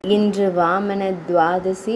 இன்று வாமன துவாதசி,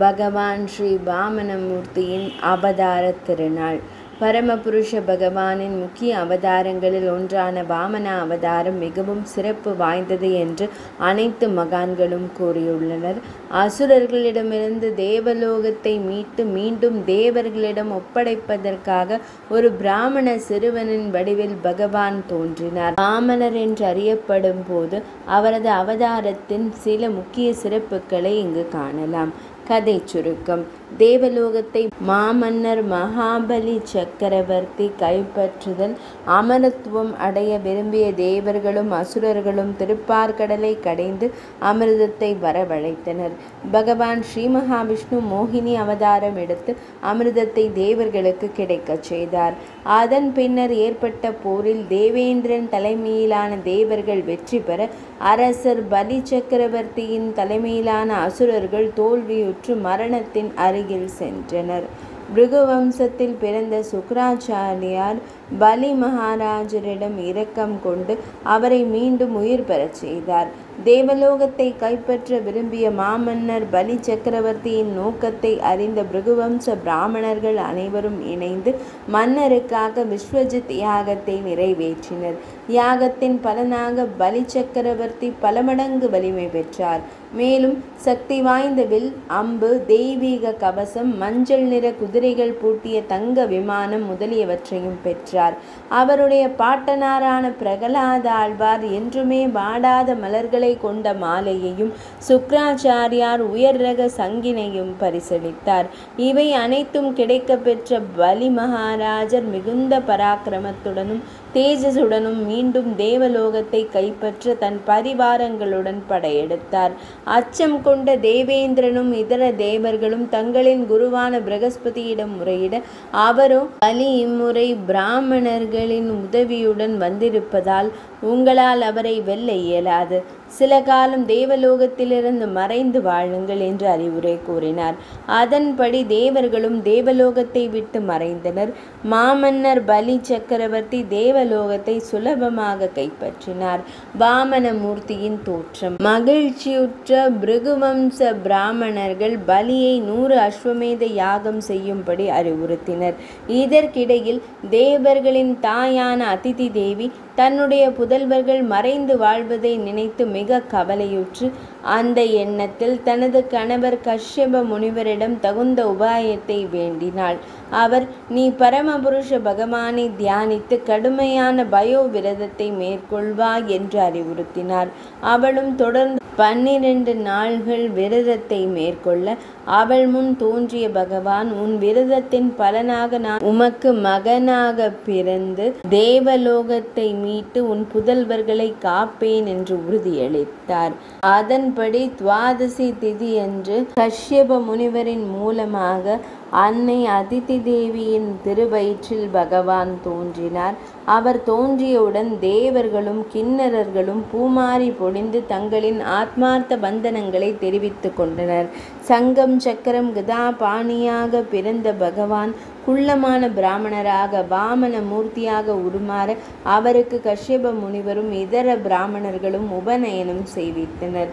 பகவான் ஸ்ரீ வாமனமூர்த்தியின் அவதார திருநாள். பரமபுருஷ பகவானின் முக்கிய அவதாரங்களில் ஒன்றான வாமன அவதாரம் மிகவும் சிறப்பு வாய்ந்தது என்று அனைத்து மகான்களும் கூறியுள்ளனர். அசுரர்களிடமிருந்து தேவலோகத்தை மீட்டு மீண்டும் தேவர்களிடம் ஒப்படைப்பதற்காக ஒரு பிராமண சிறுவனின் வடிவில் பகவான் தோன்றினார். வாமனர் என்று அறியப்படும் போது அவரது அவதாரத்தின் சில முக்கிய சிறப்புகளை இங்கு காணலாம். கதை சுருக்கம். தேவலோகத்தை மாமன்னர் மகாபலி சக்கரவர்த்தி கைப்பற்றுதல். அமரத்துவம் அடைய விரும்பிய தேவர்களும் அசுரர்களும் திருப்பார்கடலை கடைந்து அமிர்தத்தை வரவழைத்தனர். பகவான் ஸ்ரீ மகாவிஷ்ணு மோகினி அவதாரம் எடுத்து அமிர்தத்தை தேவர்களுக்கு கிடைக்கச் செய்தார். அதன் பின்னர் ஏற்பட்ட போரில் தேவேந்திரன் தலைமையிலான தேவர்கள் வெற்றி பெற அரசர் பலி சக்கரவர்த்தியின் தலைமையிலான அசுரர்கள் தோல்வியுற்று மரணத்தின் அருகில் சென்றனர். பிருகு வம்சத்தில் பிறந்த சுக்ராச்சாரியார் பலி மகாராஜரிடம் இரக்கம் கொண்டு அவரை மீண்டும் உயிர் பெறச் செய்தார். தேவலோகத்தை கைப்பற்ற விரும்பிய மாமன்னர் பலி சக்கரவர்த்தியின் நோக்கத்தை அறிந்த பிருகுவம்ச பிராமணர்கள் அனைவரும் இணைந்து மன்னருக்காக விஸ்வஜித் யாகத்தை நிறைவேற்றினர். யாகத்தின் பலனாக பலி சக்கரவர்த்தி பல மடங்கு வலிமை பெற்றார். மேலும் சக்தி வாய்ந்த வில், அம்பு, தெய்வீக கவசம், மஞ்சள் நிற குதிரைகள் பூட்டிய தங்க விமானம் முதலியவற்றையும் பெற்றார். அவருடைய பாட்டனாரான பிரகலாத ஆழ்வார் என்றுமே வாடாத மலர்களை கொண்ட மாலையையும் சுக்ராச்சாரியார் உயர் ரக சங்கினையும் பரிசளித்தார். இவை அனைத்தும் கிடைக்க பெற்ற பலி மகாராஜர் மிகுந்த பராக்கிரமத்துடனும் தேஜசுடனும் மீண்டும் தேவலோகத்தை கைப்பற்ற தன் பரிவாரங்களுடன் படையெடுத்தார். அச்சம் கொண்ட தேவேந்திரனும் இதர தேவர்களும் தங்களின் குருவான பிரகஸ்பதியிடம் முறையிட அவரோ, பலி இம்முறை பிராமணர்களின் உதவியுடன் வந்திருப்பதால் உங்களால் அவரை வெல்ல இயலாது. சில காலம் தேவலோகத்திலிருந்து மறைந்து வாழுங்கள் என்று அறிவுரை கூறினார். அதன்படி தேவர்களும் தேவலோகத்தை விட்டு மறைந்தனர். மாமன்னர் பலி சக்கரவர்த்தி தேவலோகத்தை சுலபமாக கைப்பற்றினார். வாமனமூர்த்தியின் தோற்றம். மகிழ்ச்சியுற்ற பிருகுவம்ச பிராமணர்கள் பலியை 100 அஸ்வமேத யாகம் செய்யும்படி அறிவுறுத்தினர். இதற்கிடையில் தேவர்களின் தாயான அதிதி தேவி தன்னுடைய புதல்வர்கள் மறைந்து வாழ்வதை நினைத்து மிக கவலையுற்று அந்த எண்ணத்தில் தனது கணவர் கஷ்யப முனிவரிடம் தகுந்த உபாயத்தை வேண்டினாள். அவர், நீ பரமபுருஷ பகவானை தியானித்து கடுமையான பயோ விரதத்தை மேற்கொள்வாய் என்று அறிவுறுத்தினார். அவளும் தொடர்ந்து 12 நாள்கள் விரதத்தை மேற்கொள்ள அவள் முன் தோன்றிய பகவான், உன் விரதத்தின் பலனாக நான் உமக்கு மகனாக பிறந்து தேவலோகத்தை மீட்டு உன் புதல்வர்களை காப்பேன் என்று உறுதியளித்தார். அதன்படி துவாதசி திதி அன்று கஷ்யப முனிவரின் மூலமாக அன்னை அதிதி தேவியின் திருவயிற்றில் பகவான் தோன்றினார். அவர் தோன்றியவுடன் தேவர்களும் கிண்ணறர்களும் பூமாரி பொழிந்து தங்களின் ஆத்மார்த்த பந்தனங்களை தெரிவித்துக் கொண்டனர். சங்கம், சக்கரம், கதா பாணியாக பிறந்த பகவான் குள்ளமான பிராமணராக வாமன மூர்த்தியாக உருமாற அவருக்கு கஷ்யப முனிவரும் இதர பிராமணர்களும் உபநயனம் செய்வித்தனர்.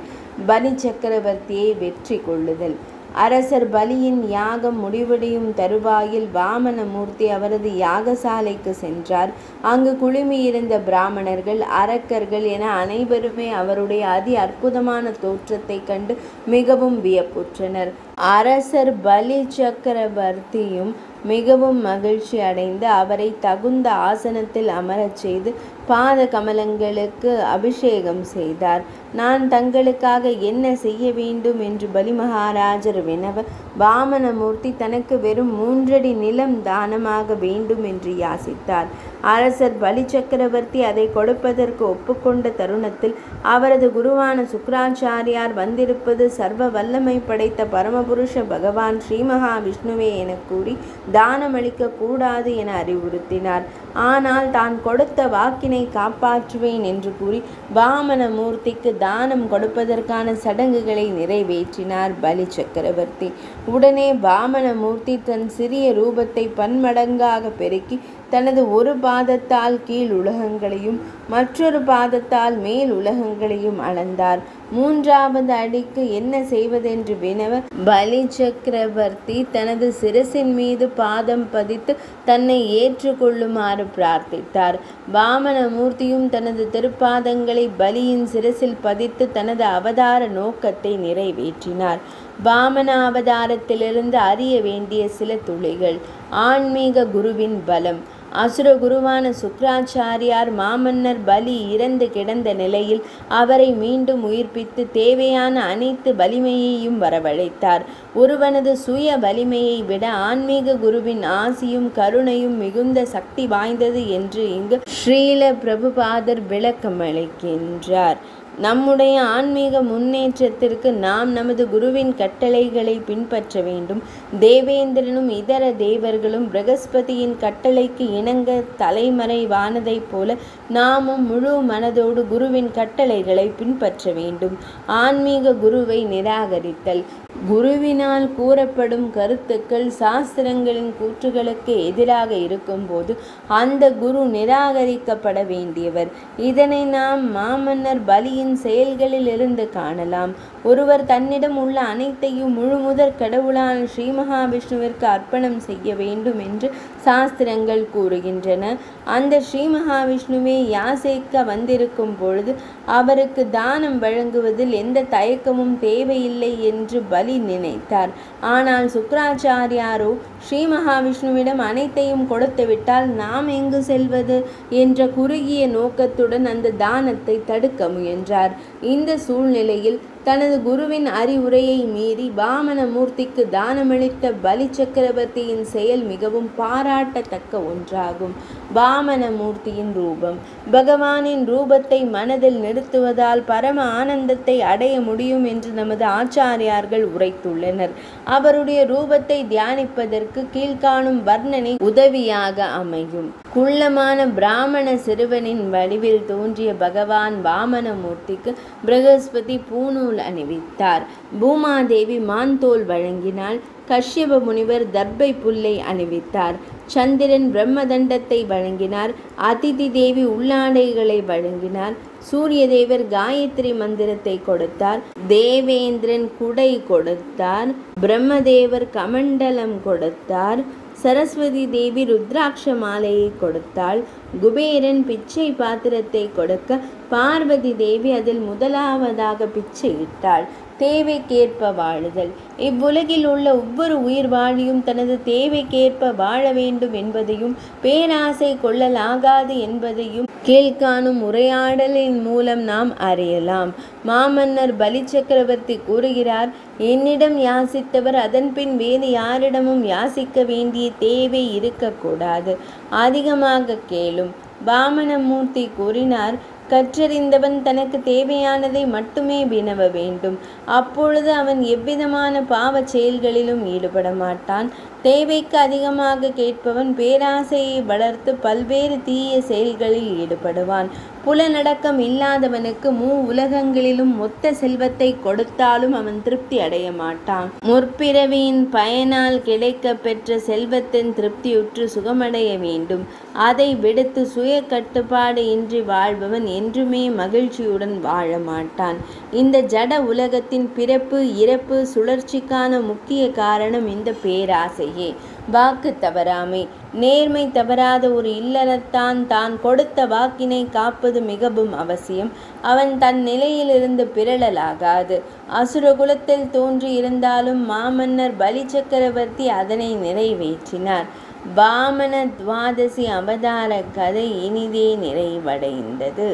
பலி சக்கரவர்த்தியை வெற்றி கொள்ளுதல். அரசர் பலியின் யாகம் முடிவடையும் தருவாயில் வாமனமூர்த்தி அவரது யாகசாலைக்கு சென்றார். அங்கு குழுமியிருந்த பிராமணர்கள், அரக்கர்கள் என அனைவருமே அவருடைய அதி அற்புதமான தோற்றத்தை கண்டு மிகவும் வியப்புற்றனர். அரசர் பலி சக்கரவர்த்தியும் மிகவும் மகிழ்ச்சி அடைந்து அவரை தகுந்த ஆசனத்தில் அமரச் செய்து பாத கமலங்களுக்கு அபிஷேகம் செய்தார். நான் தங்களுக்காக என்ன செய்ய வேண்டும் என்று பலி மகாராஜர் வினவ, வாமனமூர்த்தி தனக்கு வெறும் 3 அடி நிலம் தானமாக வேண்டும் என்று யாசித்தார். அரசர் பலி சக்கரவர்த்தி அதை கொடுப்பதற்கு ஒப்புக்கொண்ட தருணத்தில் அவரது குருவான சுக்ராச்சாரியார் வந்திருப்பது சர்வ வல்லமை படைத்த பரமபுருஷ பகவான் ஸ்ரீ மகாவிஷ்ணுவே என கூறி தானமளிக்க கூடாது என அறிவுறுத்தினார். ஆனால் தான் கொடுத்த வாக்கினை காப்பாற்றுவேன் என்று கூறி வாமனமூர்த்திக்கு தானம் கொடுப்பதற்கான சடங்குகளை நிறைவேற்றினார் பலி சக்கரவர்த்தி. உடனே வாமனமூர்த்தி தன் சிறிய ரூபத்தை பன்மடங்காக பெருக்கி தனது ஒரு பாதத்தால் கீழ் உலகங்களையும் மற்றொரு பாதத்தால் மேல் உலகங்களையும் அளந்தார். மூன்றாவது அடிக்கு என்ன செய்வதென்று வினவ பலி சக்கரவர்த்தி தனது சிரசின் மீது பாதம் பதித்து தன்னை ஏற்றுக்கொள்ளுமாறு பிரார்த்தித்தார். வாமன மூர்த்தியும் தனது திருப்பாதங்களை பலியின் சிரசில் பதித்து தனது அவதார நோக்கத்தை நிறைவேற்றினார். வாமன அவதாரத்திலிருந்து அறிய வேண்டிய சில துளிகள். ஆன்மீக குருவின் பலம். அசுர குருவான சுக்ராச்சாரியார் மாமன்னர் பலி இறந்து கிடந்த நிலையில் அவரை மீண்டும் உயிர்ப்பித்து தேவையான அனைத்து வலிமையையும் வரவழைத்தார். ஒருவனது சுய வலிமையை விட ஆன்மீக குருவின் ஆசியும் கருணையும் மிகுந்த சக்தி வாய்ந்தது என்று இங்கு ஸ்ரீல பிரபுபாதர் விளக்கமளிக்கின்றார். நம்முடைய ஆன்மீக முன்னேற்றத்திற்கு நாம் நமது குருவின் கட்டளைகளை பின்பற்ற வேண்டும். தேவேந்திரனும் இதர தேவர்களும் பிரகஸ்பதியின் கட்டளைக்கு இணங்க தலைமறைவானதைப் போல நாமும் முழு மனதோடு குருவின் கட்டளைகளை பின்பற்ற வேண்டும். ஆன்மீக குருவை நிராகரித்தல். குருவினால் கூறப்படும் கருத்துக்கள் சாஸ்திரங்களின் கூற்றுகளுக்கு எதிராக இருக்கும்போது அந்த குரு நிராகரிக்கப்பட வேண்டியவர். இதனை நாம் மாமன்னர் பலியின் செயல்களில் இருந்து காணலாம். ஒருவர் தன்னிடம் உள்ள அனைத்தையும் முழுமுதற் கடவுளான ஸ்ரீ மகாவிஷ்ணுவிற்கு அர்ப்பணம் செய்ய வேண்டும் என்று சாஸ்திரங்கள் கூறுகின்றன. அந்த ஸ்ரீ மகாவிஷ்ணுவை யாசிக்க வந்திருக்கும் பொழுது அவருக்கு தானம் வழங்குவதில் எந்த தயக்கமும் தேவையில்லை என்று பலி நினைத்தார். ஆனால் சுக்ராச்சாரியாரோ ஸ்ரீ மகாவிஷ்ணுவிடம் அனைத்தையும் கொடுத்துவிட்டால் நாம் எங்கு செல்வது என்ற குறுகிய நோக்கத்துடன் அந்த தானத்தை தடுக்க முயன்றார். இந்த சூழ்நிலையில் தனது குருவின் அறிவுரையை மீறி வாமன மூர்த்திக்கு தானமளித்த பலி சக்கரவர்த்தியின் செயல் மிகவும் பாராட்டத்தக்க ஒன்றாகும். வாமன மூர்த்தியின் ரூபம். பகவானின் ரூபத்தை மனதில் நிறுத்துவதால் பரம ஆனந்தத்தை அடைய முடியும் என்று நமது ஆச்சாரியார்கள் உரைத்துள்ளனர். அவருடைய ரூபத்தை தியானிப்பதற்கு கீழ்காணும் வர்ணனை உதவியாக அமையும். குள்ளமான பிராமண சிறுவனின் வடிவில் தோன்றிய பகவான் வாமன மூர்த்திக்கு பிரகஸ்பதி பூணூல் அணிவித்தார். பூமாதேவி மான்தோல் வழங்கினாள். கஷ்யப முனிவர் தர்பை புல்லை அணிவித்தார். சந்திரன் பிரம்மதண்டத்தை வழங்கினார். அதிதி தேவி உள்ளாடைகளை வழங்கினார். சூரிய தேவர் காயத்ரி மந்திரத்தை கொடுத்தார். தேவேந்திரன் குடை கொடுத்தார். பிரம்மதேவர் கமண்டலம் கொடுத்தார். சரஸ்வதி தேவி ருத்ராட்ச மாலையை கொடுத்தாள். குபேரன் பிச்சை பாத்திரத்தை கொடுக்க பார்வதி தேவி அதில் முதலாவதாக பிச்சையிட்டாள். தேவைக்கேற்ப வாழுதல். இவ்வுலகில் உள்ள ஒவ்வொரு உயிர் வாழியும் தனது தேவைக்கேற்ப வாழ வேண்டும் என்பதையும் பேராசை கொள்ளலாகாது என்பதையும் கீழ்காணும் உரையாடலின் மூலம் நாம் அறியலாம். மாமன்னர் பலி சக்கரவர்த்தி கூறுகிறார், என்னிடம் யாசித்தவர் அதன்பின் வேறு யாரிடமும் யாசிக்க வேண்டிய தேவை இருக்கக்கூடாது. அதிகமாக கேளும். வாமனமூர்த்தி கூறினார், கற்றறிந்தவன் தனக்கு தேவையானதை மட்டுமே வினவ வேண்டும். அப்பொழுது அவன் எவ்விதமான பாவச் செயல்களிலும் ஈடுபட மாட்டான். தேவைக்கு அதிகமாக கேட்பவன் பேராசையை வளர்த்து பல்வேறு தீய செயல்களில் ஈடுபடுவான். புலனடக்கம் இல்லாதவனுக்கு உலகங்களிலும் மொத்த செல்வத்தை கொடுத்தாலும் அவன் திருப்தி அடைய மாட்டான். முற்பிறவியின் பயனால் கிடைக்க பெற்ற செல்வத்தின் திருப்தியுற்று சுகமடைய வேண்டும். அதை விடுத்து சுய கட்டுப்பாடு இன்றி வாழ்பவன் என்றுமே மகிழ்ச்சியுடன் வாழ மாட்டான். இந்த ஜட உலகத்தின் பிறப்பு இறப்பு சுழற்சிக்கான முக்கிய காரணம் இந்த பேராசையே. வாக்கு தவறாமை. நேர்மை தவறாத ஒரு இல்லறத்தான் தான் கொடுத்த வாக்கினை காப்பது மிகவும் அவசியம். அவன் தன் நிலையிலிருந்து பிறழலாகாது. அசுரகுலத்தில் தோன்றி இருந்தாலும் மாமன்னர் பலி சக்கரவர்த்தி அதனை நிறைவேற்றினார். வாமன துவாதசி அவதார கதை இனிதே நிறைவடைந்தது.